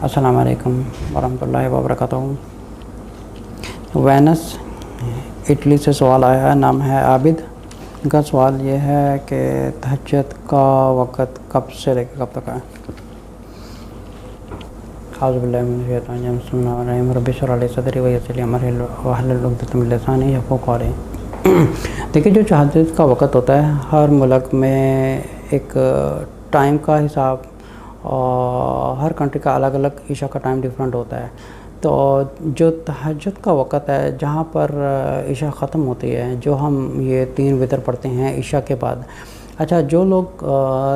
अस्सलाम वालेकुम वरहमतुल्लाहि वबरकातुहू। वेनस इटली से सवाल आया है, नाम है आबिद। इनका सवाल ये है कि तहज्जुद का वक़्त कब से लेकर कब तक है। औज़ुबिल्लाहि मिनश शैतानिर रजीम, बिस्मिल्लाहिर रहमानिर रहीम, रब्बि इश्रह ली सदरी वयस्सिर लिी अमरी वहलुल उक़दतम मिन लिसानी यफ़क़हू क़ौली। देखिए, जो तहज्जुद का वक़्त होता है, हर मुल्क में एक टाइम का हिसाब और हर कंट्री का अलग अलग ईशा का टाइम डिफरेंट होता है। तो जो तहज्जुद का वक़्त है, जहाँ पर ईशा ख़त्म होती है, जो हम ये 3 वितर पढ़ते हैं ईशा के बाद। अच्छा, जो लोग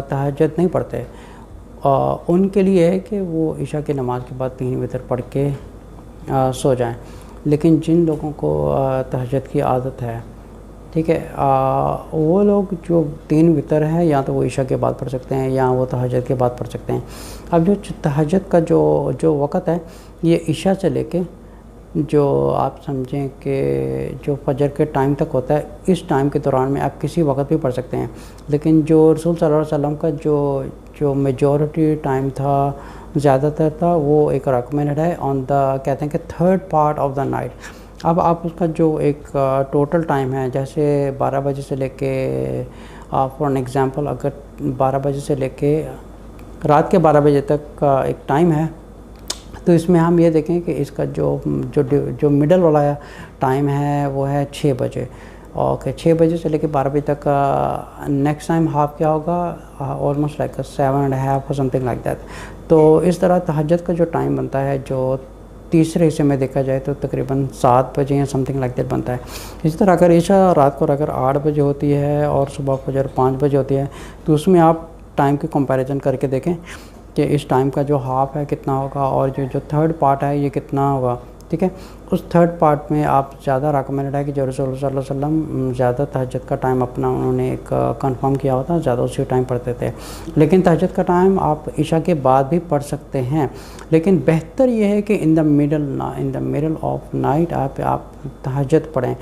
तहज्जुद नहीं पढ़ते उनके लिए है कि वो ईशा की नमाज़ के बाद 3 वितर पढ़ के सो जाएं। लेकिन जिन लोगों को तहज्जुद की आदत है, ठीक है, वो लोग जो 3 वितर है, या तो वो ईशा के बाद पढ़ सकते हैं या वो तहज्जुद के बाद पढ़ सकते हैं। अब जो तहज्जुद का जो वक़्त है, ये ईशा से लेके जो आप समझें कि जो फजर के टाइम तक होता है, इस टाइम के दौरान में आप किसी वक़्त भी पढ़ सकते हैं। लेकिन जो रसूल सल्लल्लाहु अलैहि वसल्लम का जो मेजॉरिटी टाइम था, ज़्यादातर था, वो एक रिकमेंडेड है ऑन द, कहते हैं कि 3rd part of the night. अब आप उसका जो एक टोटल टाइम है, जैसे 12 बजे से लेके फॉर एन एग्ज़ाम्पल, अगर 12 बजे से लेके रात के 12 बजे तक का एक टाइम है, तो इसमें हम ये देखें कि इसका जो मिडल वाला टाइम है वो है 6 बजे। ओके, 6 बजे से लेके 12 बजे तक का नेक्स्ट टाइम हाफ क्या होगा, ऑलमोस्ट लाइक 7.5 और समथिंग लाइक दैट। तो इस तरह तहज्जुद का जो टाइम बनता है, जो तीसरे हिस्से में देखा जाए तो तकरीबन 7 बजे या समथिंग लाइक दैट बनता है। इसी तरह अगर ईशा रात को अगर 8 बजे होती है और सुबह फजर 5 बजे होती है, तो उसमें आप टाइम की कंपैरिजन करके देखें कि इस टाइम का जो हाफ है कितना होगा और जो 3rd पार्ट है ये कितना होगा। ठीक है, उस 3rd पार्ट में आप ज़्यादा रिकमेंडेड है कि जो रसूल सल्लल्लाहु अलैहि वसल्लम ज़्यादा तहज्जुद का टाइम अपना उन्होंने एक कंफर्म किया होता, ज़्यादा उसी टाइम पढ़ते थे। लेकिन तहज्जुद का टाइम आप ईशा के बाद भी पढ़ सकते हैं, लेकिन बेहतर ये है कि in the middle of night आप तहज्जुद पढ़ें,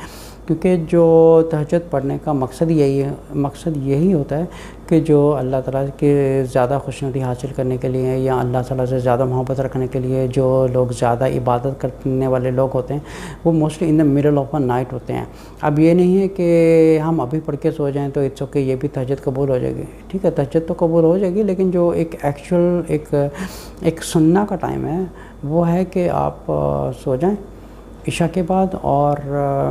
क्योंकि जो तहज्जुद पढ़ने का मकसद यही होता है कि जो अल्लाह ताला के ज़्यादा खुशनुदी हासिल करने के लिए या अल्लाह ताला से ज़्यादा मोहब्बत रखने के लिए जो लोग ज़्यादा इबादत करने वाले लोग होते हैं, वो mostly in the middle of a night होते हैं। अब ये नहीं है कि हम अभी पढ़ के सो जाएं तो इट्स ओके, ये भी तहज्जुद कबूल हो जाएगी। ठीक है, तहज्जुद तो कबूल हो जाएगी, लेकिन जो एक एक्चुअल एक सुन्ना का टाइम है, वो है कि आप सो जाएँ ईशा के बाद, और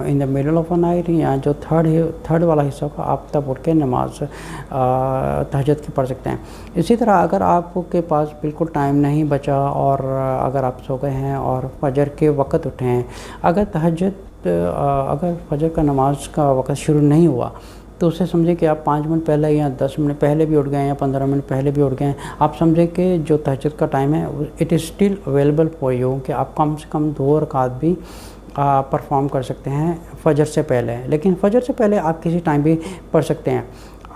in the middle of a night या जो थर्ड वाला हिस्सा का आप तब उठ के नमाज तहज्जुद की पढ़ सकते हैं। इसी तरह अगर आपके पास बिल्कुल टाइम नहीं बचा और अगर आप सो गए हैं और फजर के वक़्त उठे हैं, अगर फजर का नमाज का वक़्त शुरू नहीं हुआ, तो उससे समझें कि आप 5 मिनट पहले या 10 मिनट पहले भी उठ गए या 15 मिनट पहले भी उठ गए, आप समझें कि जो तहज्जुद का टाइम है it is still available for you, कि आप कम से कम 2 रकात भी परफॉर्म कर सकते हैं फजर से पहले। लेकिन फजर से पहले आप किसी टाइम भी पढ़ सकते हैं।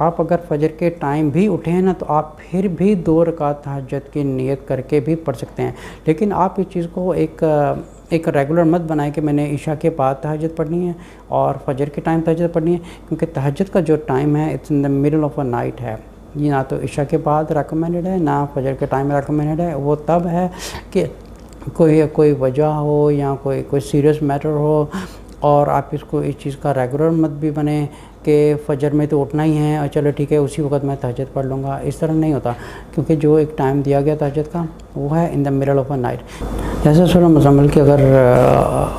आप अगर फजर के टाइम भी उठे हैं ना, तो आप फिर भी 2 रकात तहज्जुद की नियत करके भी पढ़ सकते हैं। लेकिन आप इस चीज़ को एक रेगुलर मत बनाएं कि मैंने ईशा के बाद तहज्जुद पढ़नी है और फजर के टाइम तहज्जुद पढ़नी है, क्योंकि तहज्जुद का जो टाइम है it's in the middle of a night है। ये ना तो ईशा के बाद रेकमेंडेड है, ना फजर के टाइम रेकमेंडेड है। वो तब है कि कोई वजह हो या कोई सीरियस मैटर हो, और आप इस चीज़ का रेगुलर मत भी बने कि फ़जर में तो उठना ही है और चलो ठीक है उसी वक्त मैं तहज्जुद पढ़ लूँगा। इस तरह नहीं होता, क्योंकि जो एक टाइम दिया गया तहज्जुद का, वो है in the middle of a night. जैसे सूरह मुज़म्मिल की अगर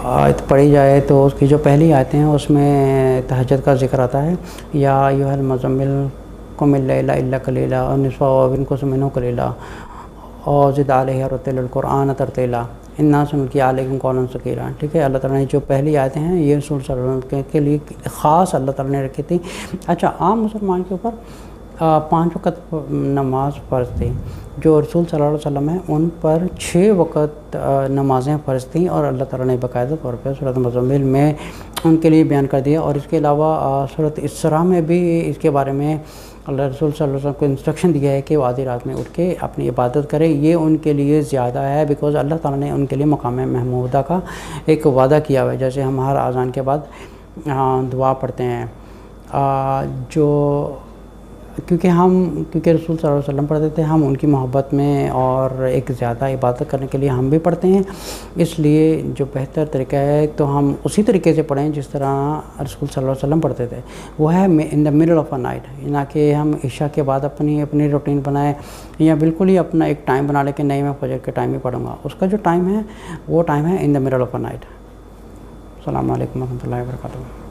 आयत पढ़ी जाए तो उसकी जो पहली आयतें हैं उसमें तहज्जुद का ज़िक्र आता है, या अय्युहल मुज़म्मिल कुमिल लैला इल्ला कलीला और निस्फ़हु अव इंकुस मिन्हु कलीला और ज़िद अलैहि वरत्तिलिल क़ुरआन तरतीला इन्ना सनुल्क़ी अलैका क़ौलन सक़ीला। ठीक है, अल्लाह ताला ने जो पहली आयतें हैं ये रसूल सल्लल्लाहु अलैहि वसल्लम के लिए ख़ास अल्लाह ताला ने रखी थी। अच्छा, आम मुसलमान के ऊपर 5 वक़्त नमाज फ़र्ज़ थी। जो रसूल सल्लल्लाहु अलैहि वसल्लम हैं उन पर 6 वक़्त नमाज़ें फ़र्ज़ थीं, और अल्लाह ताला ने बाकायदा तौर पर सूरत मुज़म्मिल में उनके लिए बयान कर दिया। और इसके अलावा सूरत इसरा में भी इसके बारे में अल्लाह रसूल सल्लल्लाहु अलैहि वसल्लम को इंस्ट्रक्शन दिया है कि वो आधी रात में उठ के अपनी इबादत करें। ये उनके लिए ज़्यादा है, बिकॉज़ अल्लाह ताला ने उनके लिए मकाम महमूदा का एक वादा किया हुआ है। जैसे हम हर अज़ान के बाद दुआ पढ़ते हैं, जो क्योंकि रसूल सल्लल्लाहु अलैहि वसल्लम पढ़ते थे, हम उनकी मोहब्बत में और एक ज़्यादा इबादत करने के लिए हम भी पढ़ते हैं। इसलिए जो बेहतर तरीका है तो हम उसी तरीके से पढ़ें जिस तरह रसूल सल्लल्लाहु अलैहि वसल्लम पढ़ते थे, वो है in the middle of a night, ना कि हम इशा के बाद अपनी रूटीन बनाए या बिल्कुल ही अपना एक टाइम बना लें कि नहीं मैं फजर के टाइम ही पढ़ूँगा। उसका जो टाइम है वो टाइम है in the middle of a night. अस्सलामु अलैकुम व रहमतुल्लाहि व बरकातुहू।